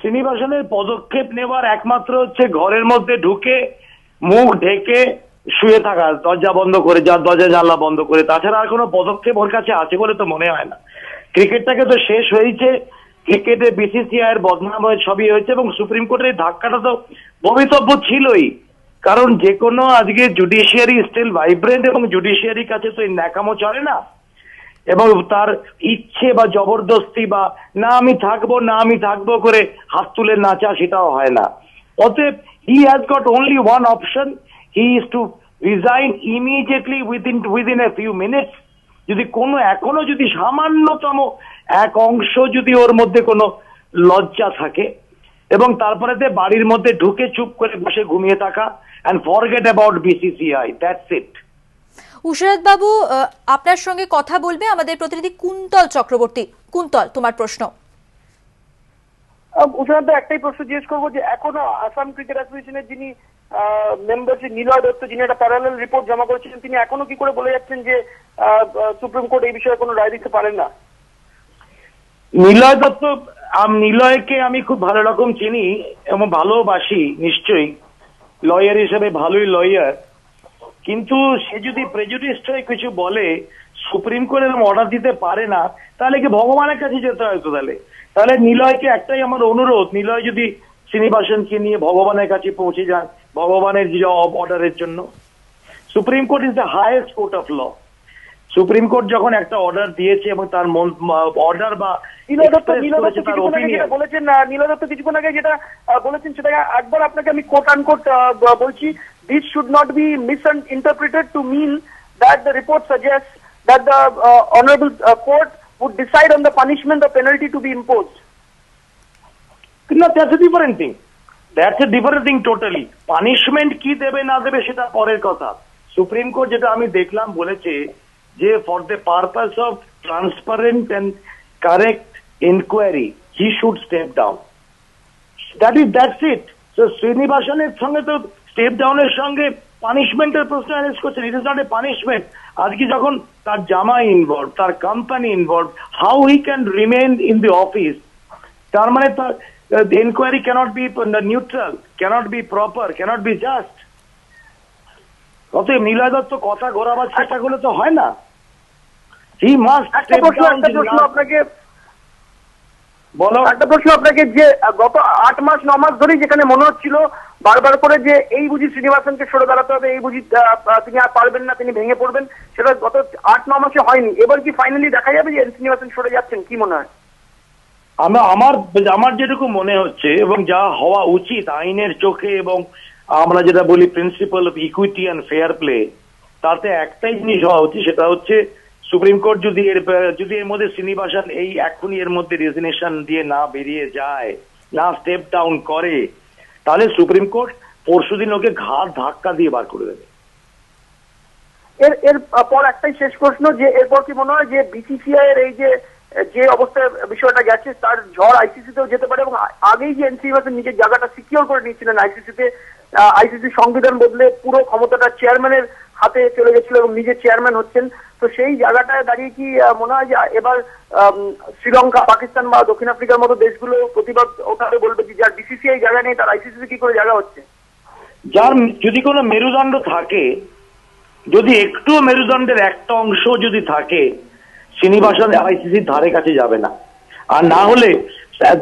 শ্রীনিবাসনের পদক্ষেপ নেবার একমাত্র হচ্ছে ঘরের মধ্যে ঢুকে মুখ ঢেকে শুয়ে থাকা, দরজা বন্ধ করে, যার দরজা জানলা বন্ধ করে। তাছাড়া আর কোনো পদক্ষেপ ওর কাছে আছে বলে তো মনে হয় না। ক্রিকেটটাকে তো শেষ হয়েছে, ক্রিকেটে বিসিসিআই এর বদনাম হয়ে সবই হয়েছে, এবং সুপ্রিম কোর্টের ধাক্কাটা তো ভবিতব্য ছিলই। কারণ যে কোনো আজকে জুডিশিয়ারি স্টিল ভাইব্রেন্ট, এবং জুডিশিয়ারির কাছে তো এই ন্যাকামো চলে না, এবং তার ইচ্ছে বা জবরদস্তি বা না আমি থাকবো করে হাত তুলে নাচা, সেটাও হয় না। অতএব he has got only one option, he is to resign immediately within a few minutes. যদি কোনো এখনো যদি সামান্যতম এক অংশ যদি ওর মধ্যে কোনো লজ্জা থাকে, এবং তারপরে বাড়ির মধ্যে ঢুকে চুপ করে বসে ঘুমিয়ে থাকা, and forget about BCCI, that's it. উশারত বাবু, আপনার সঙ্গে কথা বলবে আমাদের প্রতিনিধি কুন্তল চক্রবর্তী। কুন্তল, তোমার প্রশ্ন। উশারত, একটাই প্রশ্ন জিজ্ঞেস করবো যে এখনো আসাম ক্রিকেট অ্যাসোসিয়েশনের যিনি মেম্বার, নিলয় দত্ত, যিনি একটা প্যারালাল রিপোর্ট জমা করেছিলেন, তিনি এখনো কি করে বলে যাচ্ছেন যে সুপ্রিম কোর্ট এই বিষয়ে কোনো রায় দিতে পারেন না? নিলয় দত্ত, নিলয়কে আমি খুব ভালো রকম চিনি এবং ভালোবাসি, নিশ্চয়ই লয়ার হিসেবে ভালোই লয়ার। কিন্তু সে যদি প্রেজুডিস্ট হয়ে কিছু বলে, সুপ্রিম কোর্ট এরকম অর্ডার দিতে পারে না, তাহলে কি ভগবানের কাছে যেতে হয়তো? তাহলে নিলয়কে একটাই আমার অনুরোধ, নিলয় যদি শ্রীনিবাসনকে নিয়ে ভগবানের কাছে পৌঁছে যান, ভগবানের জব অর্ডারের জন্য। Supreme court is the highest court of law. Supreme court যখন একটা অর্ডার দিয়েছে এবং তার অর্ডার বা নীলয় দত্ত কিছুক্ষণ আগে যেটা বলেছেন সেটা একবার আপনাকে আমি কোট আনকোট বলছি, this should not be misinterpreted to mean that the report suggests that the honorable court would decide on the punishment or penalty to be imposed. No, that's a different thing. That's a different thing totally. Punishment কি দেবে না দেবে সেটা পরের কথা। Supreme court যেটা আমি দেখলাম বলেছে যে for the purpose of transparent and correct inquiry he should step down. That's it. So শ্রীনিবাসনের সঙ্গে তো স্টেপ ডাউনের সঙ্গে পানিশমেন্টের প্রশ্ন অ্যারেজ করছেন। It is not a punishment. আজকে যখন তার জামাই ইনভলভ, তার company involve, how he can remain in the office? তার মানে তার inquiry cannot be neutral, cannot be proper, cannot be just. অতএব নিলয় দত্ত কথা ঘোরাবার চেষ্টা করলে তো হয় না। He must. একটা প্রশ্ন আপনাকে, যে গত 8 মাস 9 মাস ধরেই যেখানে মনে হচ্ছিল বারবার করে যে এই বুঝি শ্রীনিবাসনকে সরে দাঁড়াতে হবে, এই বুঝি তিনি আর পারবেন না, তিনি ভেঙে পড়বেন, সেটা গত 8-9 মাসে হয়নি। এবার কি ফাইনালি দেখা যাবে যে শ্রীনিবাসন সরে যাচ্ছেন? কি মনে হয়? আমার যেটুকু মনে হচ্ছে এবং যা হওয়া উচিত আইনের চোখে, এবং আমরা যেটা বলি principal of equity and fair play, তাতে একটাই জিনিস হওয়া উচিত, সেটা হচ্ছে সুপ্রিম কোর্ট যদি এর মধ্যে শ্রীনিবাসন এখনই এর মধ্যে রেজিগনেশন দিয়ে না বেরিয়ে যায়, না স্টেপ ডাউন করে, তাহলে সুপ্রিম কোর্ট পরশুদিন ওকে ঘাট ধাক্কা দিয়ে বার করে দেবে। এর পর একটাই শেষ প্রশ্ন, যে এরপর কি মনে হয় যে বিসিসিআই এর এই যে অবস্থায় বিষয়টা গেছে, তার ঝড় আইসিসিতেও যেতে পারে? এবং আগেই যে শ্রীনিবাসন নিজের জায়গাটা সিকিউর করে নিয়েছিলেন আইসিসিতে, আইসিসি সংবিধান বদলে পুরো ক্ষমতাটা চেয়ারম্যানের হাতে চলে গেছিল এবং নিজে চেয়ারম্যান হচ্ছেন, তো সেই জায়গাটায় দাঁড়িয়ে কি মনে হয় যে এবার শ্রীলঙ্কা, পাকিস্তান বা দক্ষিণ আফ্রিকার মতো দেশগুলো প্রতিবাদ ওঠাবে, বলবে যে যার বিসিসিআই জায়গা নেই তার আইসিসিতে কি করে জায়গা হচ্ছে? যার যদি কোনো মেরুদণ্ড থাকে, যদি একটু মেরুদণ্ডের একটা অংশ যদি থাকে, শ্রীনিবাসন আইসিসির ধারে কাছে যাবে না। আর না হলে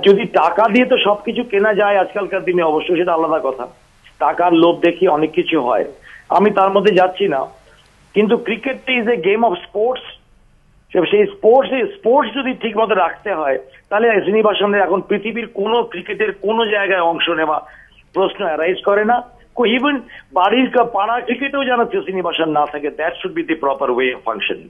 যদি টাকা দিয়ে তো সবকিছু কেনা যায় আজকালকার দিনে, অবশ্যই সেটা আলাদা কথা, টাকার লোভ দেখিয়ে অনেক কিছু হয়, আমি তার মধ্যে যাচ্ছি না। কিন্তু ক্রিকেটটা is a game of sports. সেই স্পোর্টস যদি ঠিক মতো রাখতে হয়, তাহলে শ্রীনিবাসনের এখন পৃথিবীর কোনো ক্রিকেটের কোনো জায়গায় অংশ নেওয়া প্রশ্ন অ্যারাইজ করে না। ইভেন বাড়ির পাড়া ক্রিকেটেও যেন শ্রীনিবাসন না থাকে, that should be the proper way of functioning.